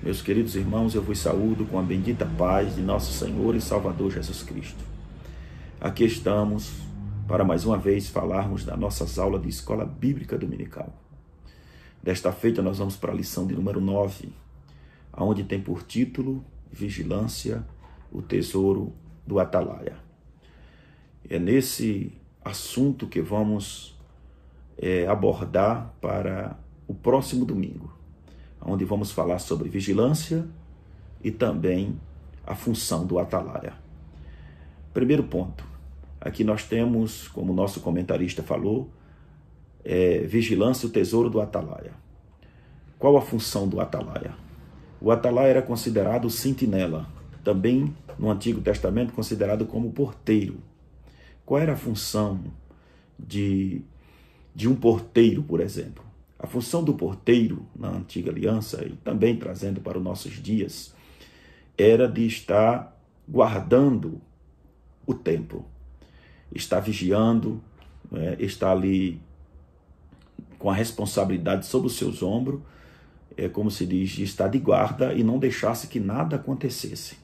Meus queridos irmãos, eu vos saúdo com a bendita paz de nosso Senhor e Salvador Jesus Cristo. Aqui estamos para mais uma vez falarmos das nossas aulas de Escola Bíblica Dominical. Desta feita nós vamos para a lição de número 9, onde tem por título Vigilância, o Tesouro do Atalaia. É nesse assunto que vamos abordar para o próximo domingo, onde vamos falar sobre vigilância e também a função do atalaia. Primeiro ponto, aqui nós temos, como o nosso comentarista falou, vigilância, o tesouro do atalaia. Qual a função do atalaia? O atalaia era considerado sentinela, também no Antigo Testamento considerado como porteiro. Qual era a função de um porteiro, por exemplo? A função do porteiro na Antiga Aliança, e também trazendo para os nossos dias, era de estar guardando o templo, estar vigiando, estar ali com a responsabilidade sobre os seus ombros, como se diz, de estar de guarda e não deixasse que nada acontecesse,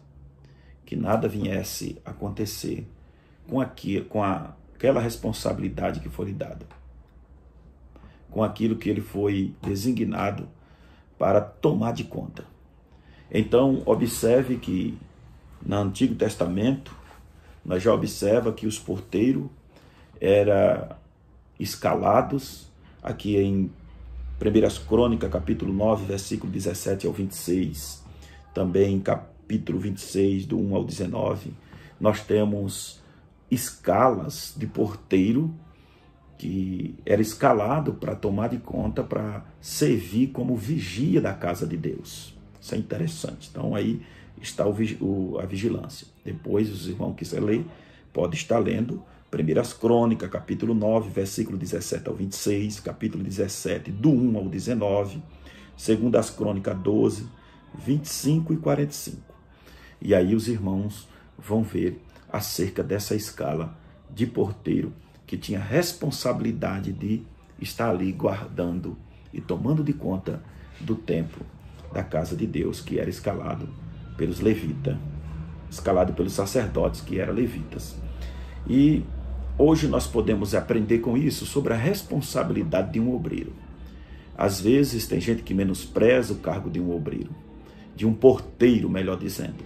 que nada viesse acontecer com aquela responsabilidade que foi lhe dada, com aquilo que ele foi designado para tomar de conta. Então, observe que no Antigo Testamento, nós já observamos que os porteiros eram escalados, aqui em 1 Crônicas, capítulo 9, versículo 17 ao 26, também capítulo 26, do 1 ao 19, nós temos escalas de porteiro que era escalado para tomar de conta, para servir como vigia da casa de Deus. Isso é interessante. Então aí está a vigilância. Depois os irmãos que quiser ler, pode estar lendo 1 Crônicas, capítulo 9, versículo 17 ao 26, capítulo 17, do 1 ao 19, 2 Crônicas 12, 25 e 45. E aí os irmãos vão ver acerca dessa escala de porteiro, que tinha responsabilidade de estar ali guardando e tomando de conta do templo da casa de Deus, que era escalado pelos levitas, escalado pelos sacerdotes, que eram levitas. E hoje nós podemos aprender com isso sobre a responsabilidade de um obreiro. Às vezes tem gente que menospreza o cargo de um obreiro, de um porteiro, melhor dizendo,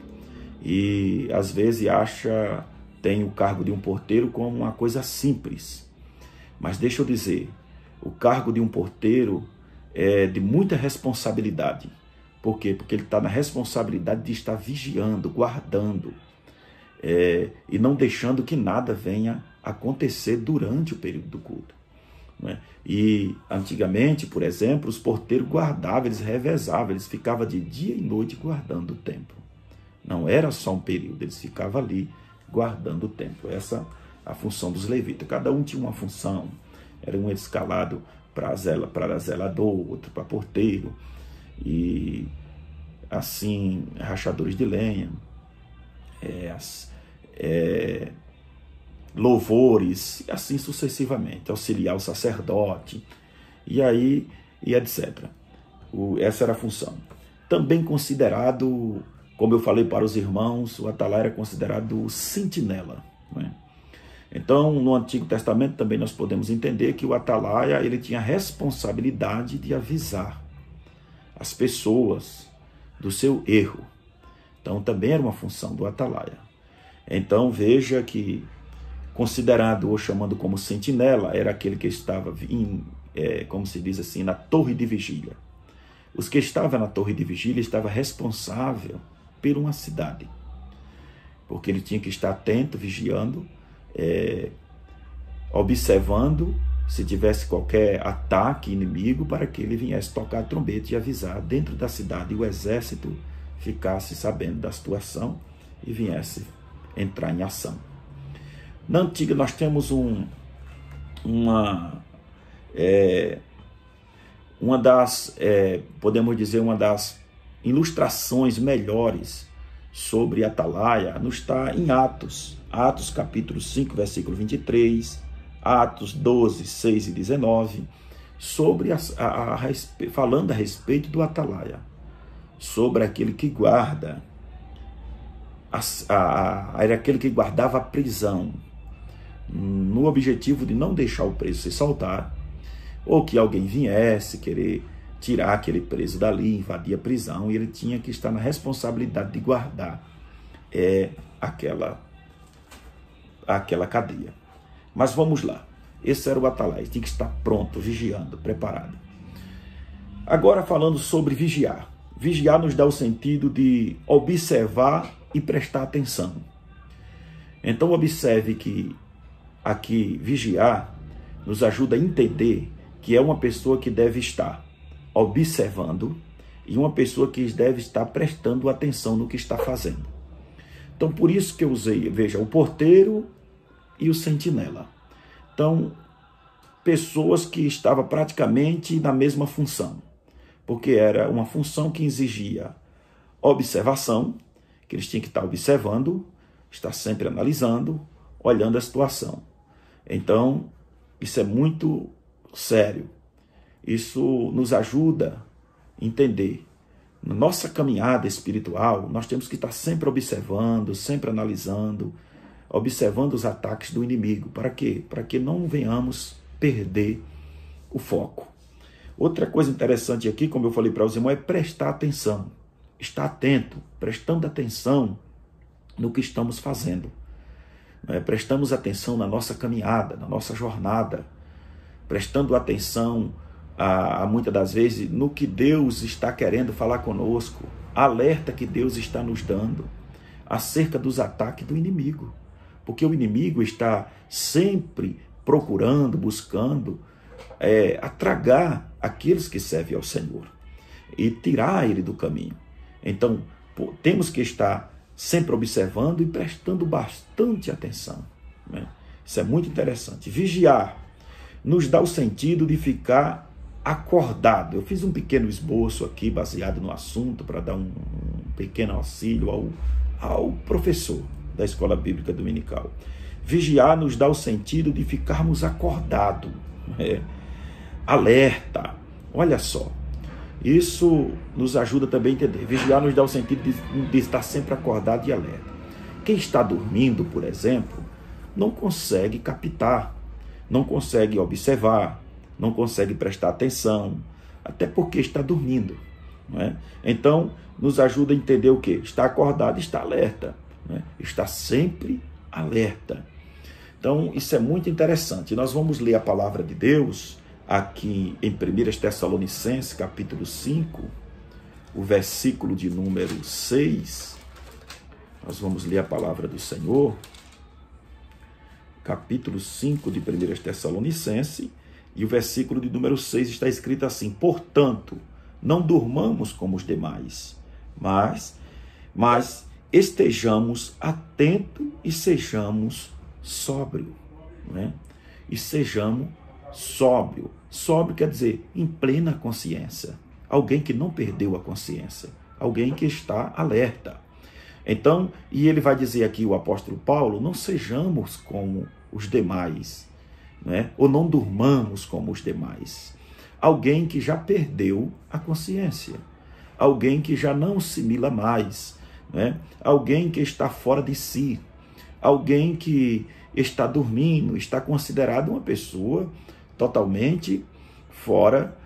e às vezes tem o cargo de um porteiro como uma coisa simples. Mas deixa eu dizer, o cargo de um porteiro é de muita responsabilidade. Por quê? Porque ele está na responsabilidade de estar vigiando, guardando, e não deixando que nada venha acontecer durante o período do culto. Né? E antigamente, por exemplo, os porteiros guardavam, eles revezavam, eles ficavam de dia e noite guardando o templo. Não era só um período, eles ficavam ali guardando o templo. Essa é a função dos levitas. Cada um tinha uma função. Era um escalado para zelador, outro para porteiro, e assim, rachadores de lenha, louvores, e assim sucessivamente, auxiliar o sacerdote, e etc. Essa era a função. Também considerado, como eu falei para os irmãos, o atalaia era considerado sentinela. Né? Então, no Antigo Testamento também nós podemos entender que o atalaia ele tinha a responsabilidade de avisar as pessoas do seu erro. Então, também era uma função do atalaia. Então, veja que, considerado ou chamando como sentinela, era aquele que estava, como se diz assim, na torre de vigília. Os que estavam na torre de vigília estavam responsáveis por uma cidade, porque ele tinha que estar atento, vigiando, observando se tivesse qualquer ataque inimigo, para que ele viesse tocar a trombeta e avisar dentro da cidade, e o exército ficasse sabendo da situação e viesse entrar em ação. Na antiga nós temos podemos dizer, uma das ilustrações melhores sobre atalaia está em Atos capítulo 5, versículo 23, Atos 12, 6 e 19, falando a respeito do atalaia, sobre aquele que guarda, era aquele que guardava a prisão, no objetivo de não deixar o preso se soltar, ou que alguém viesse querer tirar aquele preso dali, invadir a prisão, e ele tinha que estar na responsabilidade de guardar aquela cadeia. Mas vamos lá. Esse era o atalaia, tinha que estar pronto, vigiando, preparado. Agora falando sobre vigiar. Vigiar nos dá o sentido de observar e prestar atenção. Então observe que aqui vigiar nos ajuda a entender que é uma pessoa que deve estar observando e uma pessoa que deve estar prestando atenção no que está fazendo. Então por isso que eu usei, veja, o porteiro e o sentinela. Então, pessoas que estavam praticamente na mesma função, porque era uma função que exigia observação, que eles tinham que estar observando, estar sempre analisando, olhando a situação. Então, isso é muito sério. Isso nos ajuda a entender. Na nossa caminhada espiritual, nós temos que estar sempre observando, sempre analisando, observando os ataques do inimigo. Para quê? Para que não venhamos perder o foco. Outra coisa interessante aqui, como eu falei para os irmãos, é prestar atenção. Estar atento, prestando atenção no que estamos fazendo. Prestamos atenção na nossa caminhada, na nossa jornada. Prestando atenção, muitas das vezes, no que Deus está querendo falar conosco. Alerta que Deus está nos dando acerca dos ataques do inimigo. Porque o inimigo está sempre procurando, buscando atragar aqueles que servem ao Senhor e tirar ele do caminho. Então, temos que estar sempre observando e prestando bastante atenção. Isso é muito interessante. Vigiar nos dá o sentido de ficar acordado. Eu fiz um pequeno esboço aqui, baseado no assunto, para dar um pequeno auxílio ao professor da Escola Bíblica Dominical. Vigiar nos dá o sentido de ficarmos acordados, alerta. Olha só, isso nos ajuda também a entender. Vigiar nos dá o sentido de estar sempre acordado e alerta. Quem está dormindo, por exemplo, não consegue captar, não consegue observar, não consegue prestar atenção, até porque está dormindo. Não é? Então, nos ajuda a entender o quê? Está acordado, está alerta. Está sempre alerta. Então, isso é muito interessante. Nós vamos ler a palavra de Deus aqui em 1 Tessalonicenses, capítulo 5, o versículo de número 6. Nós vamos ler a palavra do Senhor, capítulo 5 de 1 Tessalonicenses, e o versículo de número 6 está escrito assim: portanto, não durmamos como os demais, mas estejamos atentos e sejamos sóbrios. E sejamos sóbrios. Sóbrio quer dizer em plena consciência. Alguém que não perdeu a consciência. Alguém que está alerta. Então, e ele vai dizer aqui, o apóstolo Paulo, não sejamos como os demais, ou não durmamos como os demais. Alguém que já perdeu a consciência. Alguém que já não assimila mais. Alguém que está fora de si, alguém que está dormindo, está considerado uma pessoa totalmente fora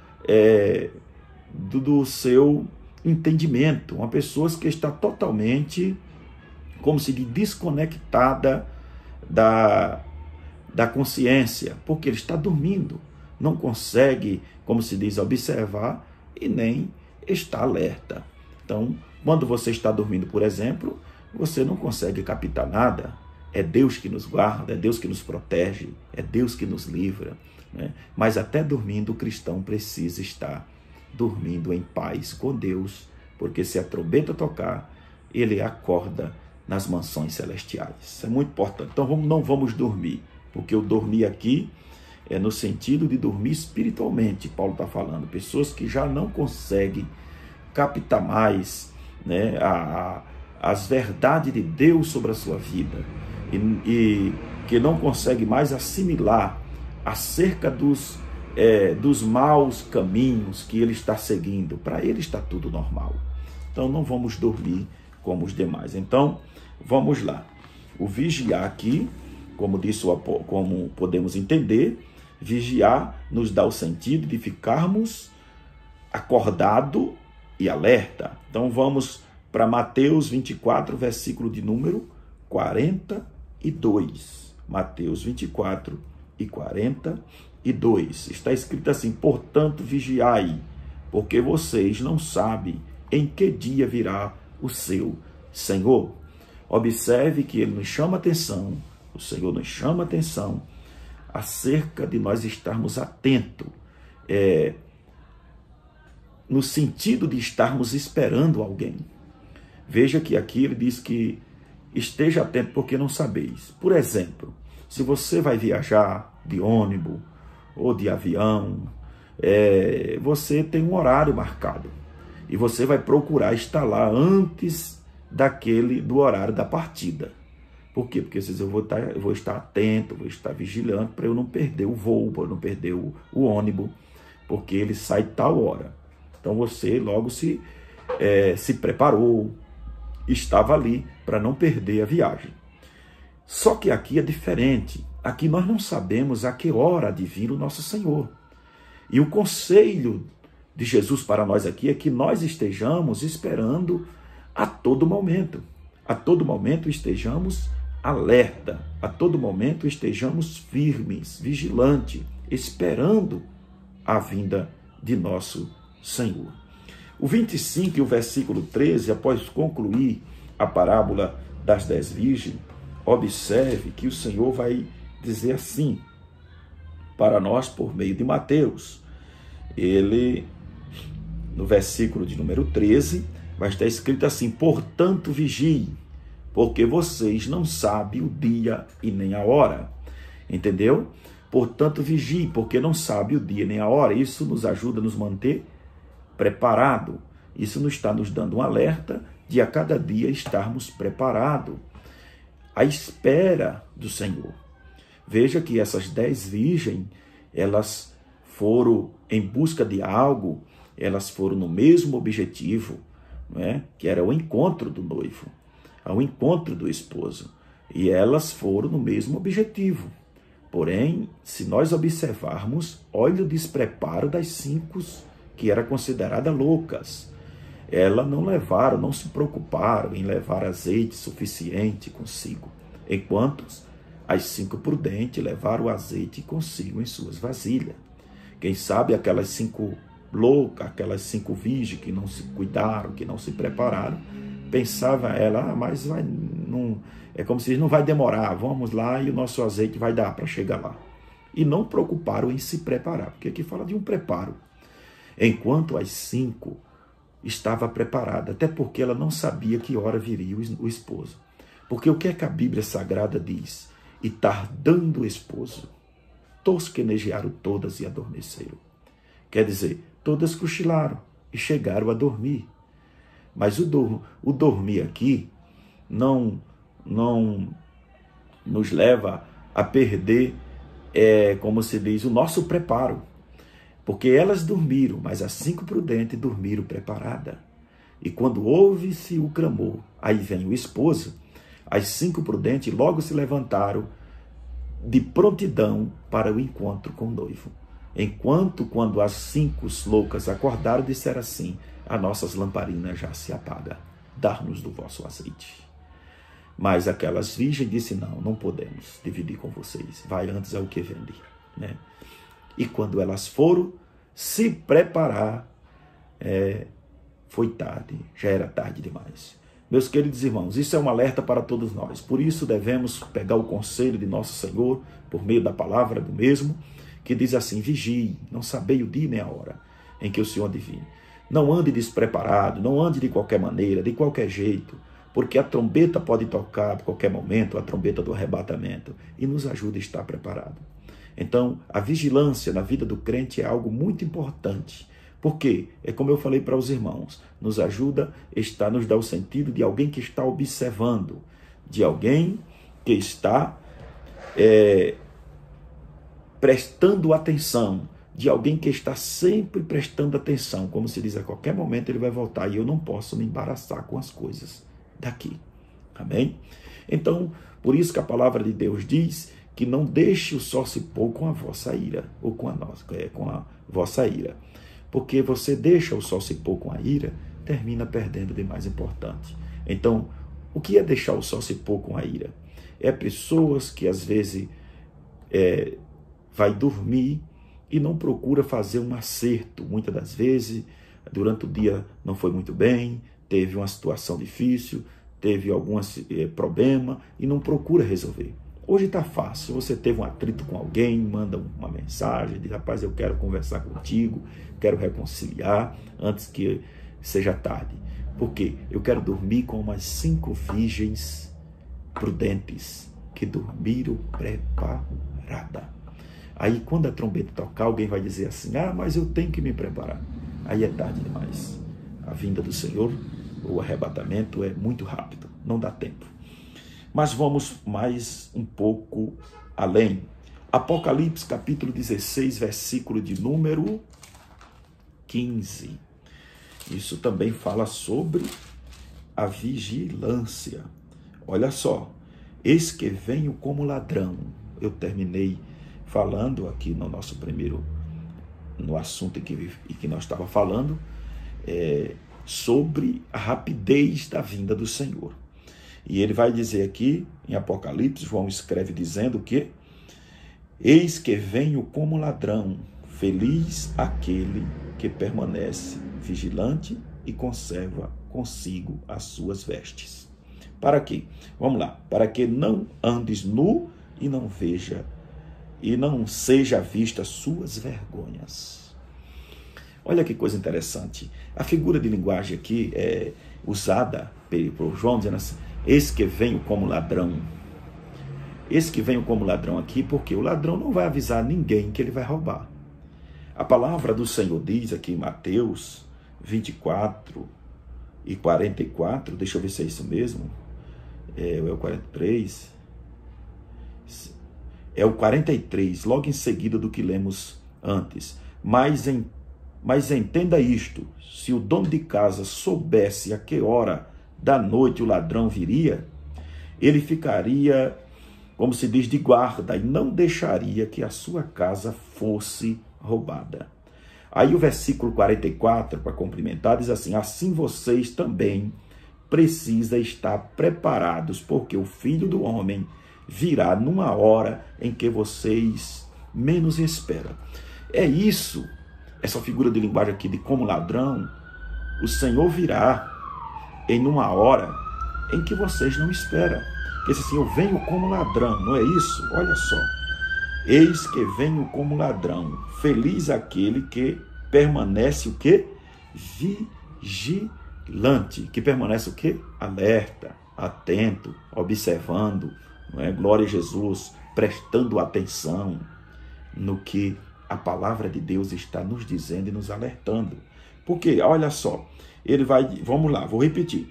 do seu entendimento, uma pessoa que está totalmente, como se diz, desconectada da consciência, porque ele está dormindo, não consegue, como se diz, observar e nem está alerta. Então, quando você está dormindo, por exemplo, você não consegue captar nada. É Deus que nos guarda, é Deus que nos protege, é Deus que nos livra. Mas até dormindo, o cristão precisa estar dormindo em paz com Deus, porque se a trombeta tocar, ele acorda nas mansões celestiais. Isso é muito importante. Então não vamos dormir, porque eu dormir aqui é no sentido de dormir espiritualmente. Paulo está falando, pessoas que já não conseguem captar mais as verdades de Deus sobre a sua vida e que não consegue mais assimilar acerca dos maus caminhos que ele está seguindo. Para ele está tudo normal. Então não vamos dormir como os demais. Então vamos lá. O vigiar aqui, como podemos entender, vigiar nos dá o sentido de ficarmos acordado e alerta. Então vamos para Mateus 24, versículo de número 42. Mateus 24 e 42. Está escrito assim: portanto, vigiai, porque vocês não sabem em que dia virá o seu Senhor. Observe que ele nos chama atenção, o Senhor nos chama atenção acerca de nós estarmos atentos, no sentido de estarmos esperando alguém. Veja que aqui ele diz que esteja atento porque não sabeis. Por exemplo, se você vai viajar de ônibus ou de avião, você tem um horário marcado e você vai procurar estar lá antes do horário da partida. Por quê? Porque às vezes eu vou estar atento, vou estar vigilante para eu não perder o voo, para eu não perder o ônibus, porque ele sai tal hora. Então você logo se preparou, estava ali para não perder a viagem. Só que aqui é diferente. Aqui nós não sabemos a que hora há de vir o nosso Senhor. E o conselho de Jesus para nós aqui é que nós estejamos esperando a todo momento. A todo momento estejamos alerta. A todo momento estejamos firmes, vigilantes, esperando a vinda de nosso Senhor. O 25 e o versículo 13, após concluir a parábola das 10 virgens, observe que o Senhor vai dizer assim para nós por meio de Mateus. Ele, no versículo de número 13, vai estar escrito assim: portanto vigiem, porque vocês não sabem o dia e nem a hora. Entendeu? Portanto vigiem, porque não sabem o dia nem a hora. Isso nos ajuda a nos manter preparado. Isso nos está nos dando um alerta de a cada dia estarmos preparados à espera do Senhor. Veja que essas 10 virgens, elas foram em busca de algo, elas foram no mesmo objetivo, não é? Que era o encontro do noivo, ao encontro do esposo. E elas foram no mesmo objetivo. Porém, se nós observarmos, olha o despreparo das 5 que eram consideradas loucas. Elas não se preocuparam em levar azeite suficiente consigo, enquanto as 5 prudentes levaram o azeite consigo em suas vasilhas. Quem sabe aquelas 5 loucas, aquelas 5 virgens que não se cuidaram, que não se prepararam, pensava ela, mas é como se não vai demorar, vamos lá e o nosso azeite vai dar para chegar lá. E não preocuparam em se preparar, porque aqui fala de um preparo. Enquanto as 5 estava preparada, até porque ela não sabia que hora viria o esposo. Porque o que é que a Bíblia Sagrada diz? E tardando o esposo, tosquenejaram todas e adormeceram. Quer dizer, todas cochilaram e chegaram a dormir. Mas o dormir aqui não nos leva a perder, como se diz, o nosso preparo. Porque elas dormiram, mas as 5 prudentes dormiram preparadas. E quando ouve-se o clamor, aí vem o esposo, as 5 prudentes logo se levantaram de prontidão para o encontro com o noivo. Enquanto quando as 5 loucas acordaram, disseram assim: as nossas lamparinas já se apagam, dá-nos do vosso azeite. Mas aquelas virgens disseram: não podemos dividir com vocês, vai antes ao que vende, né? E quando elas foram se preparar, foi tarde, já era tarde demais. Meus queridos irmãos, isso é um alerta para todos nós. Por isso devemos pegar o conselho de nosso Senhor, por meio da palavra do mesmo, que diz assim: vigie, não sabei o dia nem a hora em que o Senhor divine. Não ande despreparado, não ande de qualquer maneira, de qualquer jeito, porque a trombeta pode tocar a qualquer momento, a trombeta do arrebatamento, e nos ajuda a estar preparado. Então, a vigilância na vida do crente é algo muito importante. Por quê? É como eu falei para os irmãos, nos ajuda, nos dá o sentido de alguém que está observando, de alguém que está prestando atenção, de alguém que está sempre prestando atenção, como se diz, a qualquer momento ele vai voltar e eu não posso me embaraçar com as coisas daqui. Amém? Então, por isso que a palavra de Deus diz que não deixe o sol se pôr com a vossa ira, ou com a vossa ira. Porque você deixa o sol se pôr com a ira, termina perdendo de mais importante. Então, o que é deixar o sol se pôr com a ira? É pessoas que às vezes vai dormir e não procura fazer um acerto. Muitas das vezes, durante o dia não foi muito bem, teve uma situação difícil, teve algum problema e não procura resolver. Hoje está fácil, você teve um atrito com alguém, manda uma mensagem, diz, rapaz, eu quero conversar contigo, quero reconciliar antes que seja tarde. Por quê? Eu quero dormir com umas 5 virgens prudentes que dormiram preparada. Aí quando a trombeta tocar, alguém vai dizer assim, mas eu tenho que me preparar. Aí é tarde demais. A vinda do Senhor, o arrebatamento é muito rápido, não dá tempo. Mas vamos mais um pouco além. Apocalipse capítulo 16, versículo de número 15. Isso também fala sobre a vigilância. Olha só, eis que venho como ladrão. Eu terminei falando aqui no nosso primeiro, no assunto em que nós estávamos falando, sobre a rapidez da vinda do Senhor. E ele vai dizer aqui, em Apocalipse, João escreve dizendo que eis que venho como ladrão, feliz aquele que permanece vigilante e conserva consigo as suas vestes. Para quê? Vamos lá. Para que não andes nu e não seja vista suas vergonhas. Olha que coisa interessante. A figura de linguagem aqui é usada por João dizendo assim, eis que venho como ladrão. Eis que venho como ladrão aqui, porque o ladrão não vai avisar ninguém que ele vai roubar. A palavra do Senhor diz aqui em Mateus 24 e 44, deixa eu ver se é isso mesmo, é o 43, é o 43, logo em seguida do que lemos antes. Mas entenda isto, se o dono de casa soubesse a que hora da noite o ladrão viria, ele ficaria, como se diz, de guarda e não deixaria que a sua casa fosse roubada. Aí o versículo 44, para complementar, diz assim, assim vocês também precisam estar preparados, porque o Filho do Homem virá numa hora em que vocês menos esperam. É isso, essa figura de linguagem aqui de como ladrão, o Senhor virá em uma hora em que vocês não esperam. Porque assim, eu venho como ladrão, não é isso? Olha só. Eis que venho como ladrão, feliz aquele que permanece o quê? Vigilante. Que permanece o quê? Alerta, atento, observando, não é? Glória a Jesus, prestando atenção no que a palavra de Deus está nos dizendo e nos alertando. Porque, olha só, ele vai, vamos lá, vou repetir.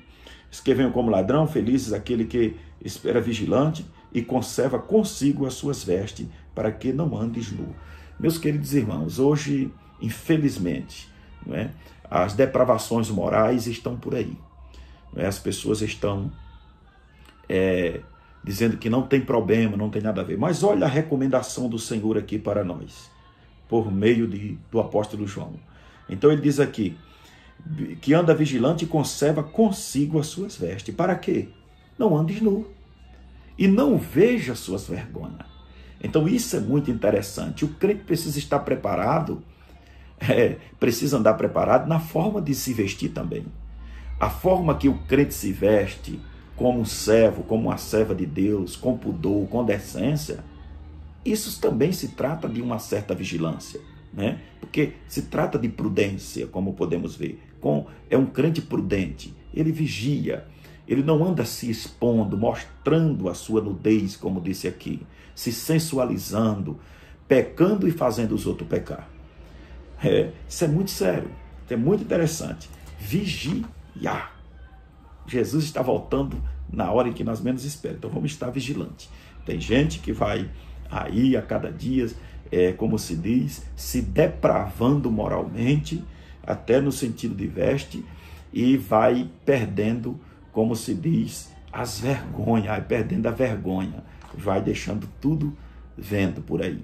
Eis que venho como ladrão, felizes aquele que espera vigilante e conserva consigo as suas vestes, para que não andes nu. Meus queridos irmãos, hoje, infelizmente, não é, as depravações morais estão por aí. Não é, as pessoas estão dizendo que não tem problema, não tem nada a ver. Mas olha a recomendação do Senhor aqui para nós, por meio do apóstolo João. Então ele diz aqui, que anda vigilante e conserva consigo as suas vestes. Para quê? Não andes nu e não veja suas vergonhas. Então isso é muito interessante. O crente precisa estar preparado, precisa andar preparado na forma de se vestir também. A forma que o crente se veste, como um servo, como uma serva de Deus, com pudor, com decência, isso também se trata de uma certa vigilância, né? Porque se trata de prudência, como podemos ver. É um crente prudente, ele vigia, ele não anda se expondo, mostrando a sua nudez, como disse aqui, se sensualizando, pecando e fazendo os outros pecar. Isso é muito sério, é muito interessante. Vigiar. Jesus está voltando na hora em que nós menos esperamos, então vamos estar vigilantes. Tem gente que vai aí a cada dia como se diz, se depravando moralmente, até no sentido de veste, e vai perdendo, como se diz, as vergonhas, vai perdendo a vergonha, vai deixando tudo vendo por aí.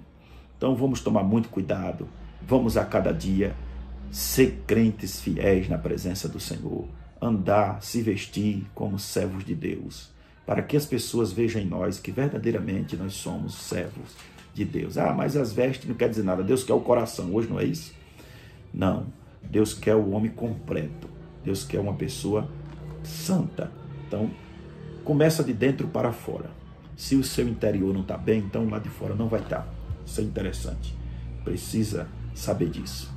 Então vamos tomar muito cuidado, vamos a cada dia ser crentes fiéis na presença do Senhor, andar, se vestir como servos de Deus, para que as pessoas vejam em nós que verdadeiramente nós somos servos de Deus. Mas as vestes não quer dizer nada, Deus quer o coração, hoje não é isso? Não, Deus quer o homem completo, Deus quer uma pessoa santa. Então, começa de dentro para fora. Se o seu interior não está bem, então lá de fora não vai estar. Isso é interessante, precisa saber disso.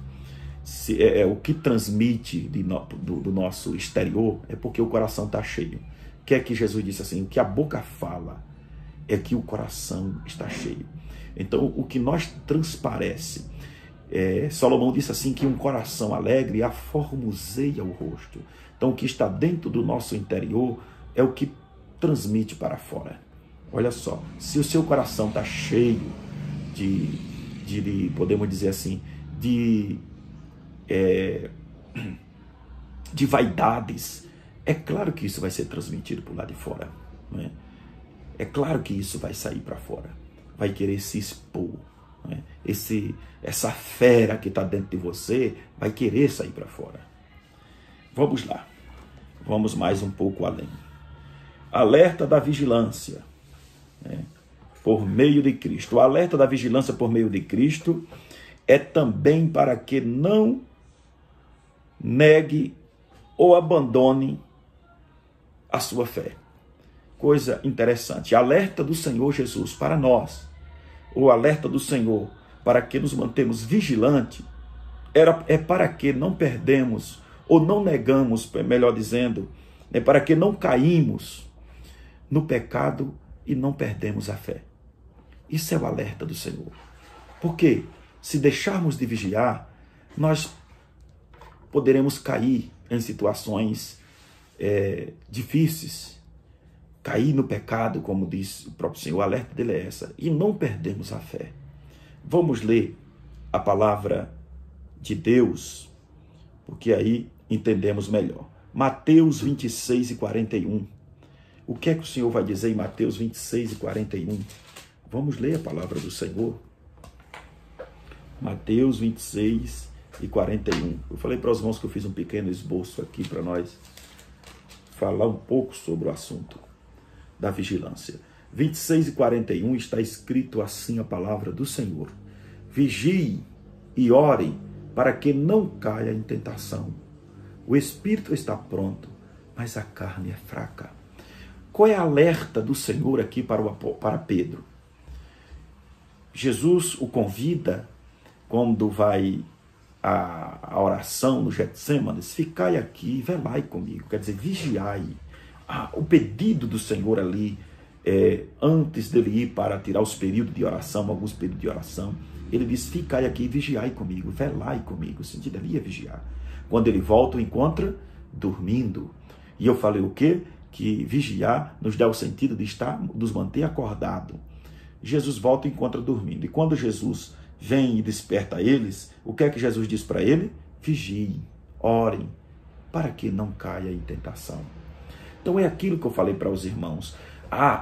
O que transmite do nosso exterior é porque o coração está cheio. O que é que Jesus disse assim? O que a boca fala é que o coração está cheio. Então, o que nós transparece, Salomão disse assim, que um coração alegre aformoseia o rosto. Então, o que está dentro do nosso interior é o que transmite para fora. Olha só, se o seu coração está cheio podemos dizer assim, de vaidades, é claro que isso vai ser transmitido por lá de fora, não é? É claro que isso vai sair para fora, vai querer se expor, não é? Essa fera que está dentro de você vai querer sair para fora. Vamos lá, vamos mais um pouco além. Alerta da vigilância, né? Por meio de Cristo. O alerta da vigilância por meio de Cristo é também para que não negue ou abandone a sua fé. Coisa interessante. Alerta do Senhor Jesus para nós. O alerta do Senhor para que nos mantemos vigilantes é para que não perdemos ou não negamos, melhor dizendo, para que não caímos no pecado e não perdemos a fé. Isso é o alerta do Senhor. Porque se deixarmos de vigiar, nós poderemos cair em situações difíceis, cair no pecado, como diz o próprio Senhor. O alerta dele é essa, e não perdemos a fé. Vamos ler a palavra de Deus, porque aí entendemos melhor. Mateus 26 e 41. O que é que o Senhor vai dizer em Mateus 26 e 41? Vamos ler a palavra do Senhor. Mateus 26 e 41. Eu falei para os irmãos que eu fiz um pequeno esboço aqui para nós falar um pouco sobre o assunto da vigilância. 26 e 41 está escrito assim a palavra do Senhor. Vigiem e orem para que não caia em tentação. O espírito está pronto, mas a carne é fraca. Qual é a alerta do Senhor aqui para Pedro? Jesus o convida, quando vai a oração no Getsêmani, ficai aqui e velai comigo, quer dizer, vigiai. O pedido do Senhor ali, antes dele ir para tirar os períodos de oração, alguns períodos de oração, ele diz, ficai aqui e vigiai comigo, velai comigo, o sentido ali é vigiar. Quando ele volta, o encontra dormindo. E eu falei o quê? Que vigiar nos dá o sentido de nos manter acordado. Jesus volta e encontra dormindo. E quando Jesus vem e desperta eles, o que é que Jesus diz para ele? Vigiem, orem, para que não caia em tentação. Então é aquilo que eu falei para os irmãos.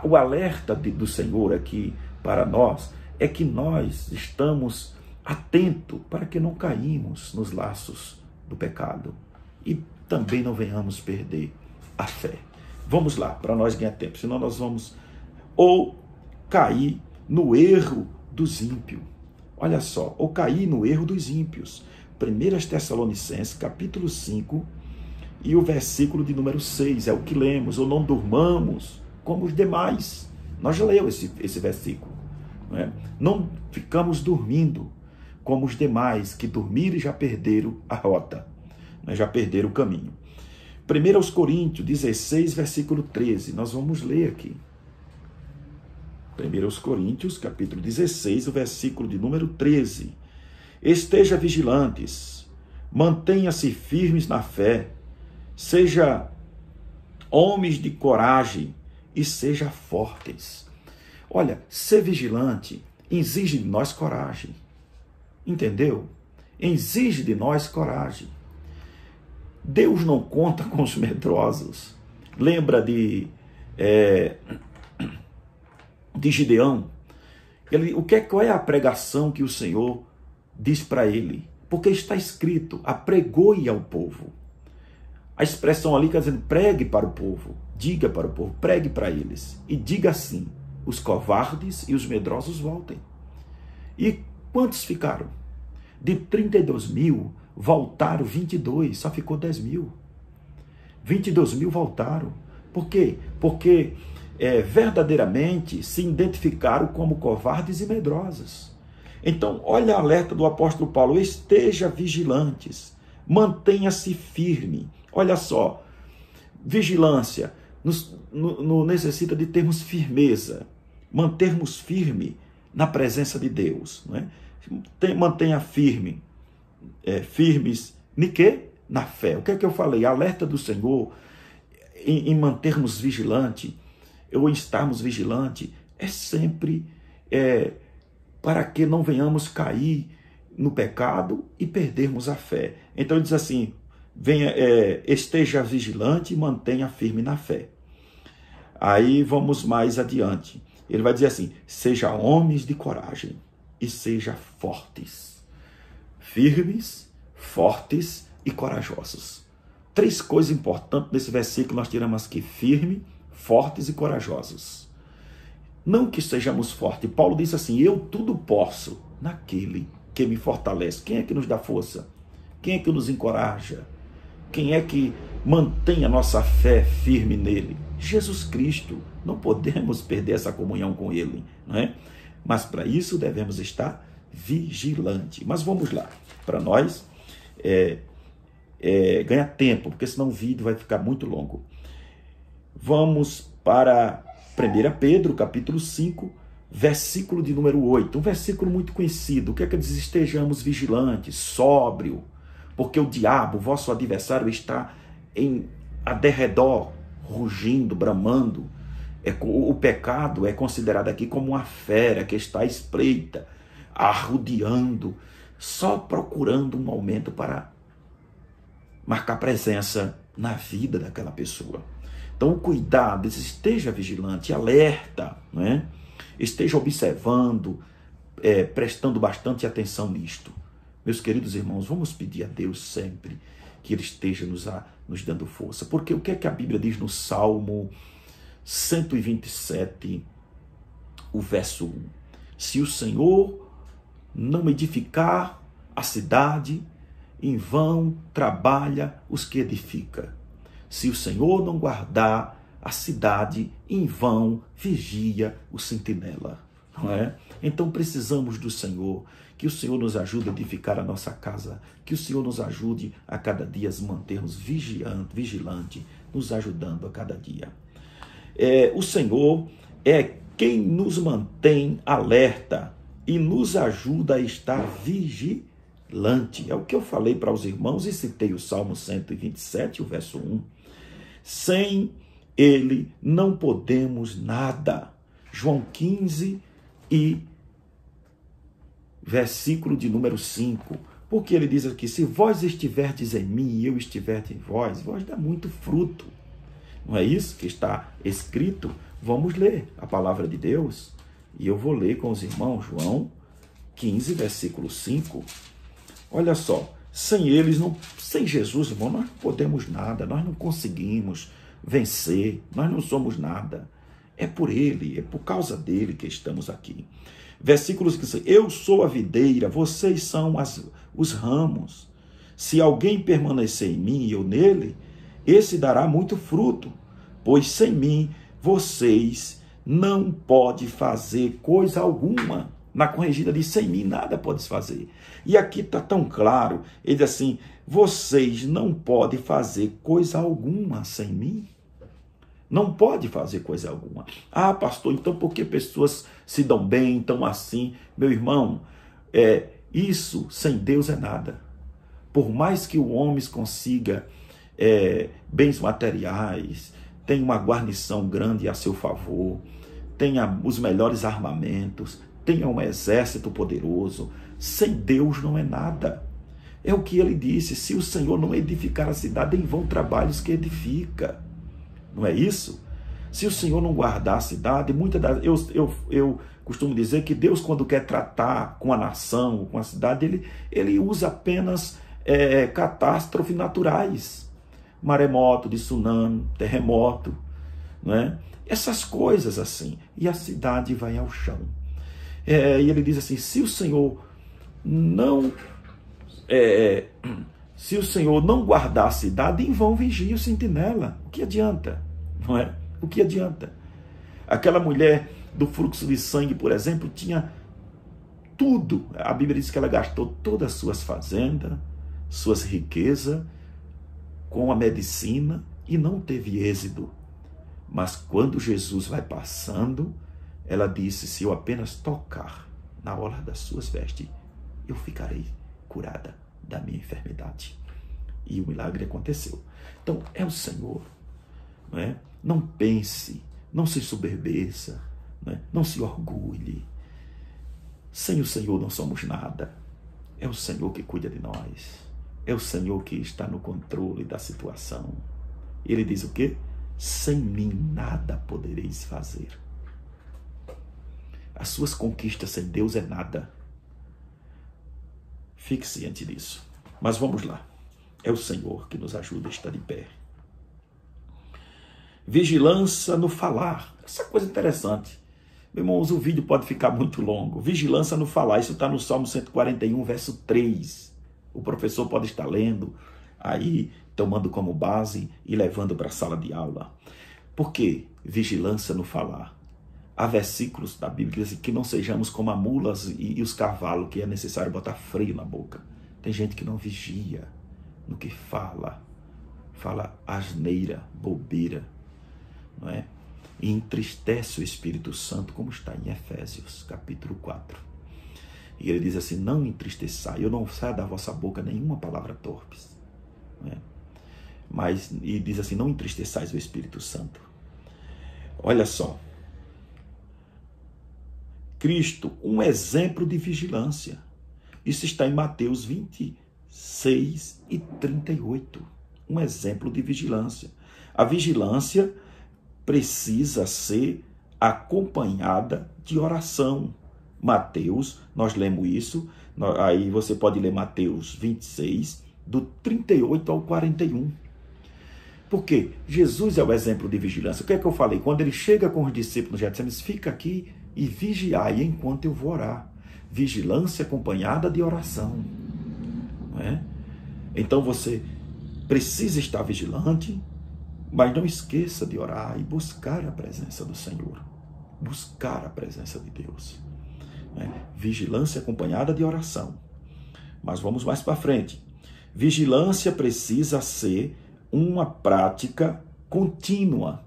O alerta do Senhor aqui para nós é que nós estamos atentos para que não caímos nos laços do pecado e também não venhamos perder a fé. Vamos lá, para nós ganhar tempo, senão nós vamos ou cair no erro dos ímpios. Olha só, ou cair no erro dos ímpios. 1 Tessalonicenses, capítulo 5, e o versículo de número 6, é o que lemos, ou não durmamos como os demais. Nós já lemos esse versículo. Não é? Não ficamos dormindo como os demais, que dormiram e já perderam a rota, né? Já perderam o caminho. 1 Coríntios 16, versículo 13, nós vamos ler aqui. 1 Coríntios, capítulo 16, o versículo de número 13. Esteja vigilantes, mantenha-se firmes na fé, seja homens de coragem e seja fortes. Olha, ser vigilante exige de nós coragem. Entendeu? Exige de nós coragem. Deus não conta com os medrosos. Lembra de Gideão? Qual é a pregação que o Senhor diz para ele? Porque está escrito, apregoe ao povo. A expressão ali quer dizer, pregue para o povo, diga para o povo, pregue para eles. E diga assim, os covardes e os medrosos voltem. E quantos ficaram? De 32 mil, voltaram 22, só ficou 10 mil. 22 mil voltaram. Por quê? Porque verdadeiramente se identificaram como covardes e medrosos. Então, olha a alerta do apóstolo Paulo, esteja vigilantes, mantenha-se firme. Olha só, vigilância necessita de termos firmeza, mantermos firme na presença de Deus. Não é? Mantenha firmes em quê? Na fé. O que é que eu falei? A alerta do Senhor em mantermos vigilante, ou em estarmos vigilante, é sempre para que não venhamos cair no pecado e perdermos a fé. Então ele diz assim, esteja vigilante e mantenha firme na fé. Aí vamos mais adiante. Ele vai dizer assim, seja homens de coragem e seja fortes. Firmes, fortes e corajosos. 3 coisas importantes nesse versículo nós tiramos aqui, firme, fortes e corajosos. Não que sejamos fortes. Paulo diz assim, eu tudo posso naquele que me fortalece. Quem é que nos dá força? Quem é que nos encoraja? Quem é que mantém a nossa fé firme nele? Jesus Cristo. Não podemos perder essa comunhão com ele, não é? Mas para isso devemos estar vigilantes. Mas vamos lá, para nós ganhar tempo, porque senão o vídeo vai ficar muito longo. Vamos para 1 Pedro, capítulo 5, versículo de número 8. Um versículo muito conhecido. O que é que diz? Estejamos vigilantes, sóbrio, porque o diabo, vosso adversário, está a derredor, rugindo, bramando. O pecado é considerado aqui como uma fera que está à espreita, arrodeando, só procurando um momento para marcar presença na vida daquela pessoa. Então, o cuidado, esteja vigilante, alerta, não é? Esteja observando, prestando bastante atenção nisto. Meus queridos irmãos, vamos pedir a Deus sempre que Ele esteja nos dando força. Porque o que é que a Bíblia diz no Salmo 127, o verso 1? Se o Senhor não edificar a cidade, em vão trabalha os que edifica. Se o Senhor não guardar a cidade, em vão vigia o sentinela. Não é? Então precisamos do Senhor, que o Senhor nos ajude a edificar a nossa casa, que o Senhor nos ajude a cada dia a mantermos vigilante, nos ajudando a cada dia. O Senhor é quem nos mantém alerta e nos ajuda a estar vigilante. É o que eu falei para os irmãos e citei o Salmo 127, o verso 1. Sem Ele não podemos nada. João 15 e versículo de número 5. Porque ele diz aqui, se vós estiverdes em mim e eu estiver em vós, vós dá muito fruto. Não é isso que está escrito? Vamos ler a palavra de Deus. E eu vou ler com os irmãos João 15, versículo 5. Olha só, sem Jesus, irmão, nós não podemos nada, nós não conseguimos vencer, nós não somos nada. É por Ele, é por causa dele que estamos aqui. Versículos que dizem, eu sou a videira, vocês são os ramos. Se alguém permanecer em mim e eu nele, esse dará muito fruto, pois sem mim vocês não podem fazer coisa alguma. Na corrigida diz, sem mim nada podes fazer. E aqui está tão claro, ele diz assim, vocês não podem fazer coisa alguma sem mim. Não pode fazer coisa alguma. Ah, pastor, então por que pessoas se dão bem, então assim? Meu irmão, isso sem Deus é nada. Por mais que o homem consiga bens materiais, tenha uma guarnição grande a seu favor, tenha os melhores armamentos, tenha um exército poderoso, sem Deus não é nada. É o que ele disse: se o Senhor não edificar a cidade, em vão trabalhos que edifica. Não é isso? Se o Senhor não guardar a cidade, muitas das eu costumo dizer que Deus, quando quer tratar com a nação, com a cidade, ele usa apenas catástrofes naturais. Maremoto, de tsunami, terremoto, não é? Essas coisas assim. E a cidade vai ao chão. E ele diz assim: se o Senhor não guardar a cidade, em vão vigia o sentinela. O que adianta? Não é? O que adianta? Aquela mulher do fluxo de sangue, por exemplo, tinha tudo. A Bíblia diz que ela gastou todas as suas fazendas, suas riquezas, com a medicina e não teve êxito. Mas quando Jesus vai passando, ela disse: se eu apenas tocar na orla das suas vestes, eu ficarei curada da minha enfermidade. E o milagre aconteceu. Então, é o Senhor. Não é? Não pense, não se soberbeça, não se orgulhe. Sem o Senhor não somos nada. É o Senhor que cuida de nós. É o Senhor que está no controle da situação. Ele diz o quê? Sem mim nada podereis fazer. As suas conquistas sem Deus é nada. Fique ciente disso. Mas vamos lá. É o Senhor que nos ajuda a estar de pé. Vigilância no falar. Essa coisa interessante. Meu irmãos, o vídeo pode ficar muito longo. Vigilância no falar. Isso está no Salmo 141, verso 3. O professor pode estar lendo aí, tomando como base e levando para a sala de aula. Por quê? Vigilância no falar. Há versículos da Bíblia que dizem que não sejamos como as mulas e os cavalos, que é necessário botar freio na boca. Tem gente que não vigia no que fala. Fala asneira, bobeira. Não é? E entristece o Espírito Santo, como está em Efésios, capítulo 4. E ele diz assim: não entristeçai, eu não saio da vossa boca nenhuma palavra torpes. Não é? Mas, e diz assim: não entristeçais o Espírito Santo. Olha só. Cristo, um exemplo de vigilância. Isso está em Mateus 26 e 38. Um exemplo de vigilância. A vigilância precisa ser acompanhada de oração. Mateus, nós lemos isso, aí você pode ler Mateus 26, do 38 ao 41. Por quê? Jesus é o exemplo de vigilância. O que é que eu falei? Quando ele chega com os discípulos, já disse: fica aqui e vigiai enquanto eu vou orar. Vigilância acompanhada de oração. Não é? Então você precisa estar vigilante, mas não esqueça de orar e buscar a presença do Senhor. Buscar a presença de Deus. Vigilância acompanhada de oração. Mas vamos mais para frente. Vigilância precisa ser uma prática contínua.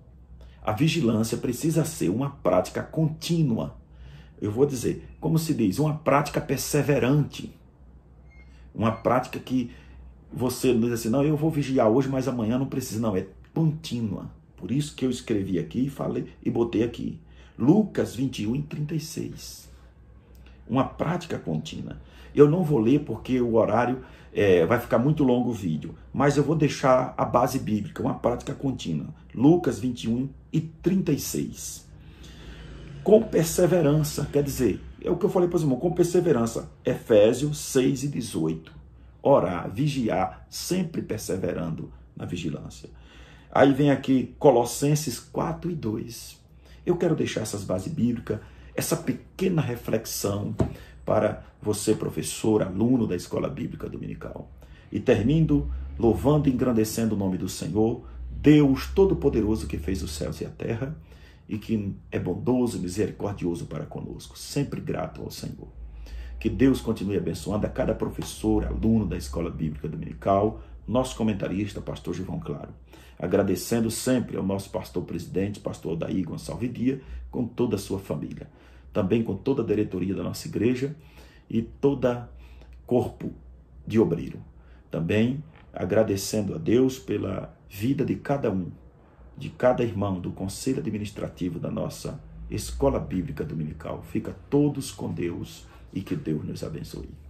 A vigilância precisa ser uma prática contínua. Eu vou dizer, como se diz, uma prática perseverante. Uma prática que você não diz assim: não, eu vou vigiar hoje, mas amanhã não precisa. Não, é contínua. Por isso que eu escrevi aqui e falei e botei aqui. Lucas 21 e 36. Uma prática contínua. Eu não vou ler porque o horário vai ficar muito longo o vídeo, mas eu vou deixar a base bíblica, uma prática contínua. Lucas 21 e 36. Com perseverança, quer dizer, é o que eu falei para os irmãos, com perseverança. Efésios 6 e 18. Orar, vigiar, sempre perseverando na vigilância. Aí vem aqui Colossenses 4 e 2. Eu quero deixar essas bases bíblicas, essa pequena reflexão para você, professor, aluno da Escola Bíblica Dominical. E termino louvando e engrandecendo o nome do Senhor, Deus Todo-Poderoso, que fez os céus e a terra, e que é bondoso e misericordioso para conosco. Sempre grato ao Senhor. Que Deus continue abençoando a cada professor, aluno da Escola Bíblica Dominical, nosso comentarista, pastor Gilvão Claro. Agradecendo sempre ao nosso pastor presidente, pastor Odair Gonçalves Dia, com toda a sua família. Também com toda a diretoria da nossa igreja e todo corpo de obreiro. Também agradecendo a Deus pela vida de cada um, de cada irmão do conselho administrativo da nossa Escola Bíblica Dominical. Fica todos com Deus e que Deus nos abençoe.